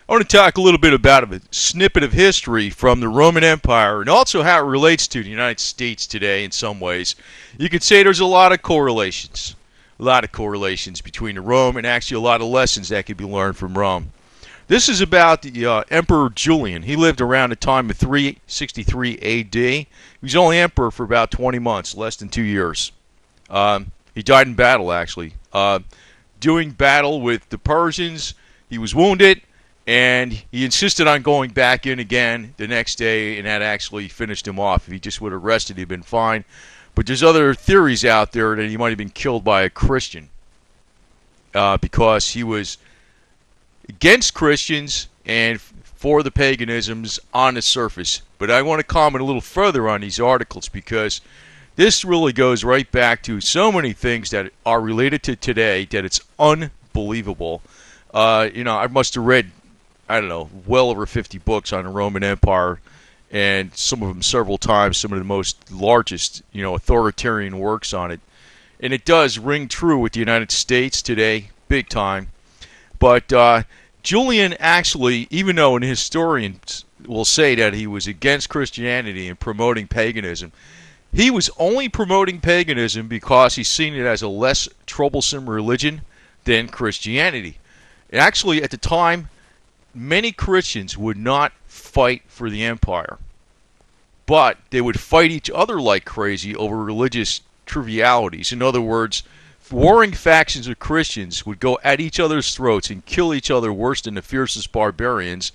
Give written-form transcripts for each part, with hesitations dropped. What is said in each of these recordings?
I want to talk a little bit about a snippet of history from the Roman Empire and also how it relates to the United States today in some ways. You could say there's a lot of correlations. A lot of correlations between the Rome and actually a lot of lessons that could be learned from Rome. This is about the Emperor Julian. He lived around the time of 363 AD. He was only emperor for about 20 months, less than 2 years. He died in battle, actually. Doing battle with the Persians, he was wounded, and he insisted on going back in again the next day, and that actually finished him off. If he just would have rested, he'd been fine. But there's other theories out there that he might have been killed by a Christian because he was against Christians and for the paganisms on the surface. But I want to comment a little further on these articles because this really goes right back to so many things that are related to today that it's unbelievable. I must have read, I don't know, well over 50 books on the Roman Empire, and some of them several times, some of the most largest, authoritarian works on it. And it does ring true with the United States today, big time. But Julian actually, even though an historian will say that he was against Christianity and promoting paganism, he was only promoting paganism because he's seen it as a less troublesome religion than Christianity. And actually, at the time, many Christians would not fight for the empire, but they would fight each other like crazy over religious trivialities. In other words, warring factions of Christians would go at each other's throats and kill each other worse than the fiercest barbarians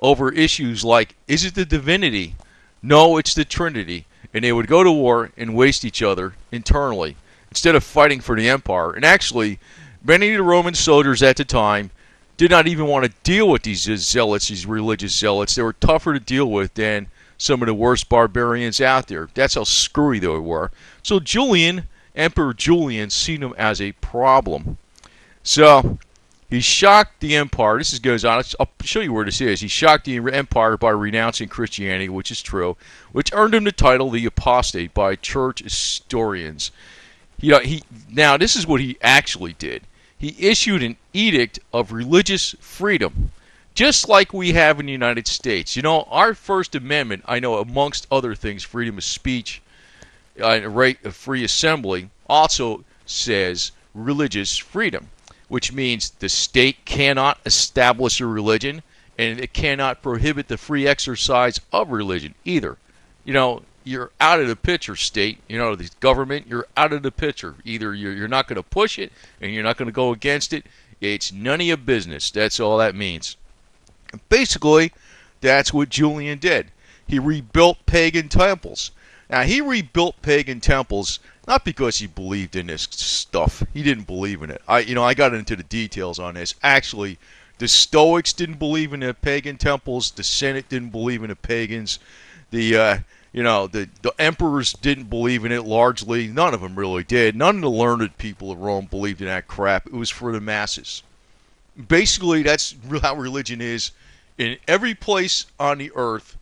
over issues like, is it the divinity? No, it's the Trinity. And they would go to war and waste each other internally instead of fighting for the empire. And actually, many of the Roman soldiers at the time did not even want to deal with these zealots, these religious zealots. They were tougher to deal with than some of the worst barbarians out there. That's how screwy they were. So Julian, Emperor Julian, seen him as a problem. So he shocked the empire. This goes on. I'll show you where this is. He shocked the empire by renouncing Christianity, which is true, which earned him the title the apostate by church historians. Now, this is what he actually did. He issued an edict of religious freedom, just like we have in the United States. Our First Amendment, I know amongst other things, freedom of speech, right of free assembly, also says religious freedom, which means the state cannot establish a religion and it cannot prohibit the free exercise of religion either. You're out of the picture, state. The government, you're out of the picture. Either you're not going to push it and you're not going to go against it. It's none of your business. That's all that means. Basically, that's what Julian did. He rebuilt pagan temples. Now, he rebuilt pagan temples not because he believed in this stuff. He didn't believe in it. I got into the details on this. Actually, the Stoics didn't believe in the pagan temples. The Senate didn't believe in the pagans. The emperors didn't believe in it largely. None of them really did. None of the learned people of Rome believed in that crap. It was for the masses. Basically, that's how religion is. In every place on the earth,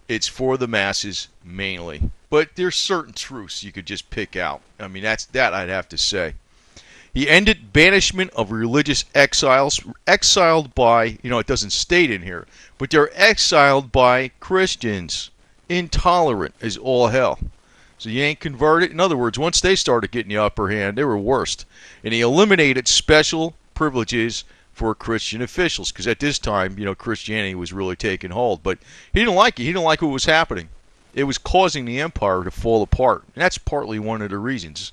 it's for the masses mainly. But there's certain truths you could just pick out. That's that I'd have to say. He ended banishment of religious exiles, exiled by, it doesn't state in here, but they're exiled by Christians. Intolerant as all hell. So you ain't converted. In other words, once they started getting the upper hand, they were worst. And he eliminated special privileges for Christian officials, because at this time, Christianity was really taking hold. But he didn't like it. He didn't like what was happening. It was causing the empire to fall apart. And that's partly one of the reasons.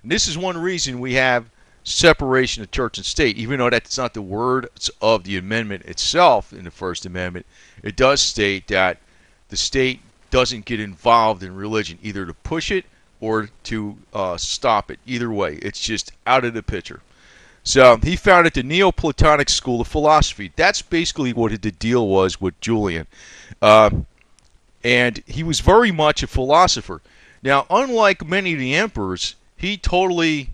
And this is one reason we have separation of church and state. Even though that's not the words of the amendment itself in the First Amendment, it does state that the state doesn't get involved in religion, either to push it or to stop it. Either way, it's just out of the picture. So he founded the Neoplatonic school of philosophy. That's basically what the deal was with Julian. And he was very much a philosopher. Now, unlike many of the emperors, he totally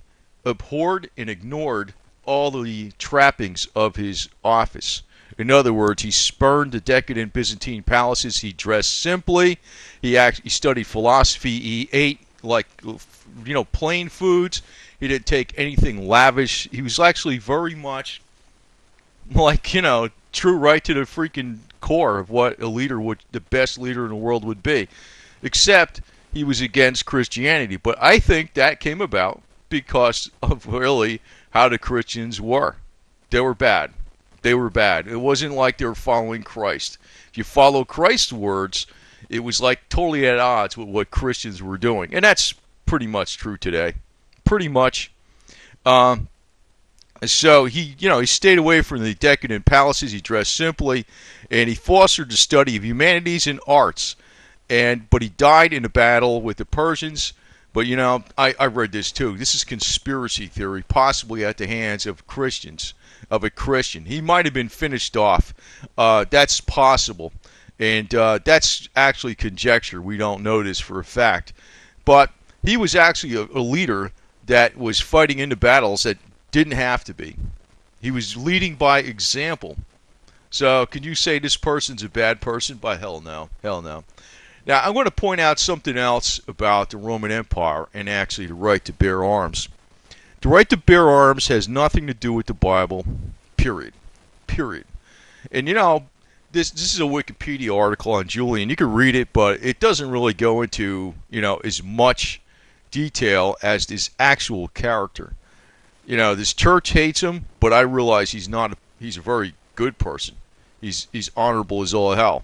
abhorred and ignored all the trappings of his office. In other words, he spurned the decadent Byzantine palaces. He dressed simply. He studied philosophy. He ate plain foods. He didn't take anything lavish. He was actually very much like, true right to the freaking core of what a leader would, the best leader in the world would be. Except he was against Christianity. But I think that came about because of really how the Christians were. They were bad. They were bad. It wasn't like they were following Christ. If you follow Christ's words, it was like totally at odds with what Christians were doing. And that's pretty much true today. Pretty much. So he stayed away from the decadent palaces. He dressed simply, and he fostered the study of humanities and arts. But he died in a battle with the Persians. But I read this too. This is conspiracy theory, possibly at the hands of Christians, of a Christian. He might have been finished off. That's possible, and that's actually conjecture. We don't know this for a fact, but he was actually a leader that was fighting into battles that didn't have to be. He was leading by example. So can you say this person's a bad person? By hell no. Hell no. Now I'm going to point out something else about the Roman Empire and actually the right to bear arms. The right to bear arms has nothing to do with the Bible, period. Period. And this is a Wikipedia article on Julian. You can read it, but it doesn't really go into, as much detail as this actual character. This church hates him, but I realize he's a very good person. He's honorable as all hell.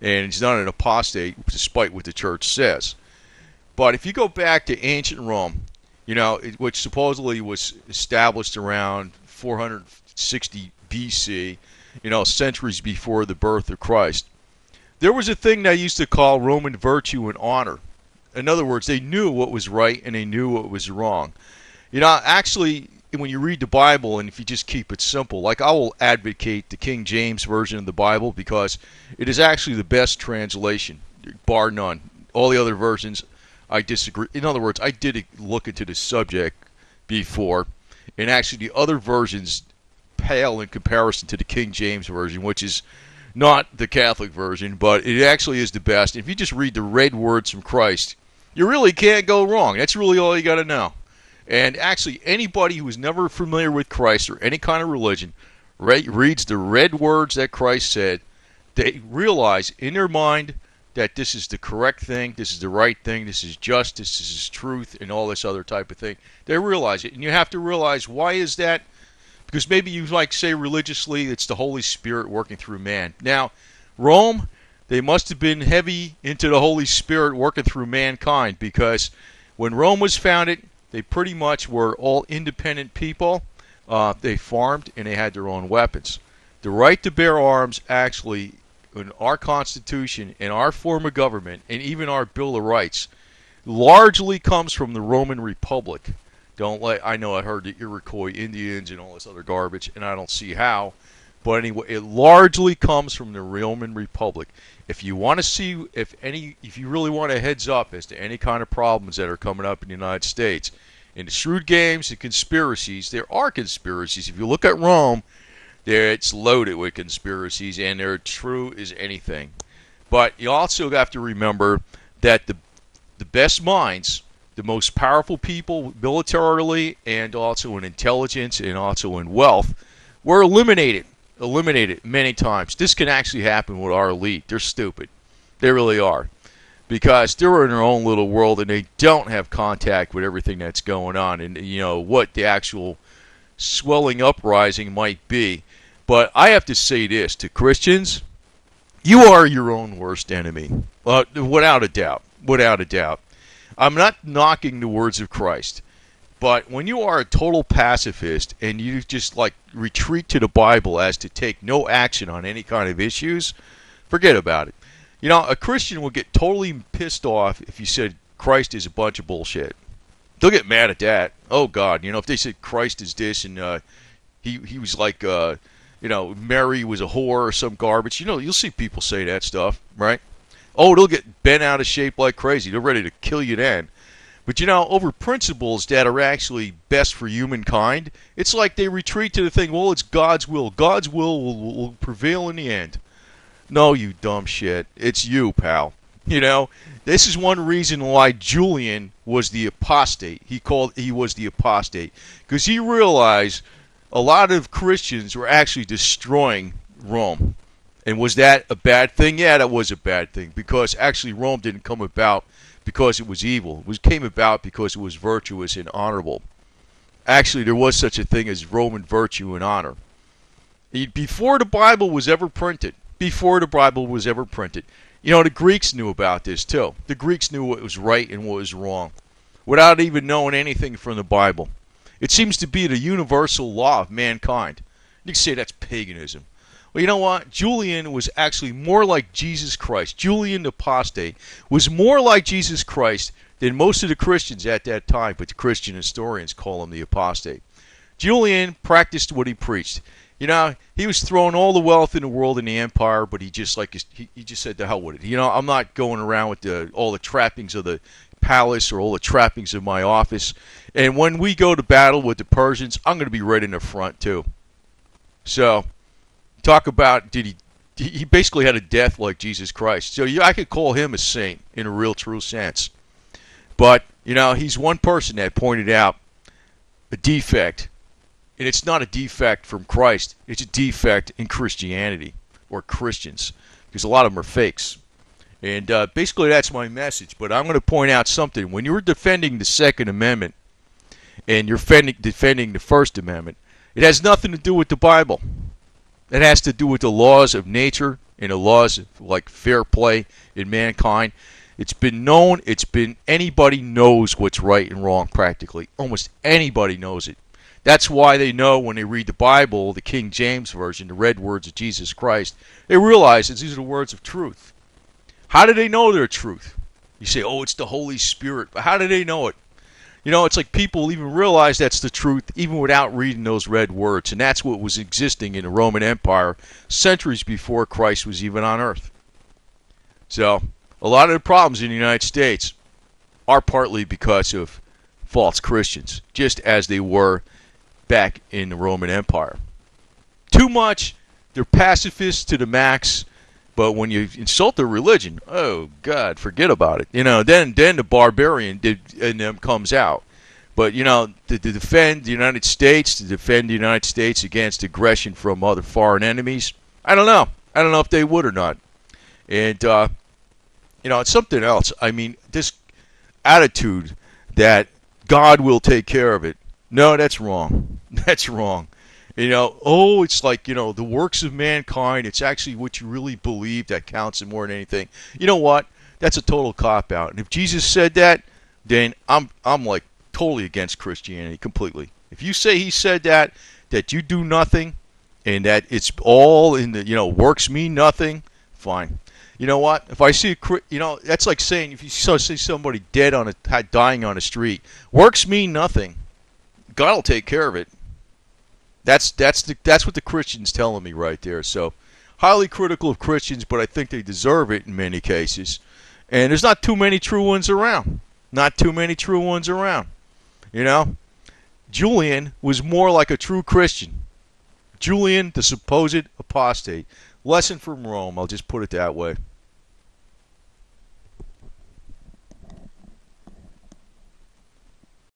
And he's not an apostate, despite what the church says. But if you go back to ancient Rome, which supposedly was established around 460 BC, centuries before the birth of Christ, there was a thing they used to call Roman virtue and honor. In other words, they knew what was right and they knew what was wrong. Actually, when you read the Bible, and if you just keep it simple, like I will advocate the King James Version of the Bible because it is actually the best translation, bar none. All the other versions, I disagree. In other words, I did look into the subject before, and actually the other versions pale in comparison to the King James Version, which is not the Catholic version, but it actually is the best. If you just read the red words from Christ, you really can't go wrong. That's really all you got to know. And actually, anybody who is never familiar with Christ or any kind of religion reads the red words that Christ said, they realize in their mind that this is the correct thing, this is the right thing, this is justice, this is truth, and all this other type of thing. They realize it. And you have to realize, why is that? Because maybe you might say religiously it's the Holy Spirit working through man. Now, Rome, they must have been heavy into the Holy Spirit working through mankind, because when Rome was founded, they pretty much were all independent people. They farmed and they had their own weapons. The right to bear arms actually, in our Constitution, in our form of government, and even our Bill of Rights, largely comes from the Roman Republic. I know I heard the Iroquois Indians and all this other garbage, and I don't see how. But anyway, it largely comes from the Roman Republic. If you want to see, if you really want a heads up as to any kind of problems that are coming up in the United States, in the shrewd games and conspiracies, there are conspiracies. If you look at Rome, it's loaded with conspiracies, and they're true as anything. But you also have to remember that the best minds, the most powerful people militarily and also in intelligence and also in wealth, were eliminated many times. This can actually happen with our elite. They're stupid. They really are. Because they're in their own little world and they don't have contact with everything that's going on and what the actual swelling uprising might be. But I have to say this to Christians: you are your own worst enemy, without a doubt. Without a doubt. I'm not knocking the words of Christ, but when you are a total pacifist and you just retreat to the Bible as to take no action on any kind of issues, forget about it. A Christian will get totally pissed off if you said Christ is a bunch of bullshit. They'll get mad at that. Oh God, if they said Christ is this and he was like Mary was a whore or some garbage. You'll see people say that stuff, right? Oh, they'll get bent out of shape like crazy. They're ready to kill you then. But over principles that are actually best for humankind, it's like they retreat to the thing, well, it's God's will. God's will prevail in the end. No, you dumb shit. It's you, pal. This is one reason why Julian was the apostate. He was the apostate because he realized a lot of Christians were actually destroying Rome. And was that a bad thing? Yeah, that was a bad thing, because actually Rome didn't come about because it was evil. It came about because it was virtuous and honorable. Actually, there was such a thing as Roman virtue and honor. Before the Bible was ever printed, the Greeks knew about this too. The Greeks knew what was right and what was wrong without even knowing anything from the Bible. It seems to be the universal law of mankind. You can say that's paganism. Well, you know what? Julian was actually more like Jesus Christ. Julian the apostate was more like Jesus Christ than most of the Christians at that time, but the Christian historians call him the apostate. Julian practiced what he preached. He was throwing all the wealth in the world in the empire, but he just said, to hell with it. I'm not going around with all the trappings of the palace or all the trappings of my office. And when we go to battle with the Persians, I'm going to be right in the front too. So, talk about, he basically had a death like Jesus Christ. So I could call him a saint in a real true sense. But, he's one person that pointed out a defect. And it's not a defect from Christ. It's a defect in Christianity or Christians, because a lot of them are fakes. And basically that's my message. But I'm going to point out something. When you're defending the Second Amendment and you're defending the First Amendment, it has nothing to do with the Bible. It has to do with the laws of nature and the laws of like fair play in mankind. It's been known. Anybody knows what's right and wrong practically. Almost anybody knows it. That's why they know when they read the Bible, the King James Version, the red words of Jesus Christ, they realize that these are the words of truth. How do they know they're truth? You say, oh, it's the Holy Spirit. But how do they know it? It's like people even realize that's the truth even without reading those red words. And that's what was existing in the Roman Empire centuries before Christ was even on earth. So, a lot of the problems in the United States are partly because of false Christians, just as they were back in the Roman Empire. Too much, they're pacifists to the max, but when you insult their religion, oh God, forget about it. Then the barbarian in them comes out. But to defend the United States, against aggression from other foreign enemies, I don't know. I don't know if they would or not. And it's something else. I mean, this attitude that God will take care of it. No, that's wrong. That's wrong. It's like, the works of mankind, it's actually what you really believe that counts more than anything. You know what? That's a total cop-out. And if Jesus said that, then I'm like totally against Christianity completely. If you say he said that you do nothing, and that it's all in the, works mean nothing, fine. You know what? If I see that's like saying if you see somebody dying on the street, works mean nothing. God will take care of it. That's what the Christian's telling me right there. So, highly critical of Christians, but I think they deserve it in many cases. And there's not too many true ones around. Julian was more like a true Christian. Julian, the supposed apostate. Lesson from Rome, I'll just put it that way.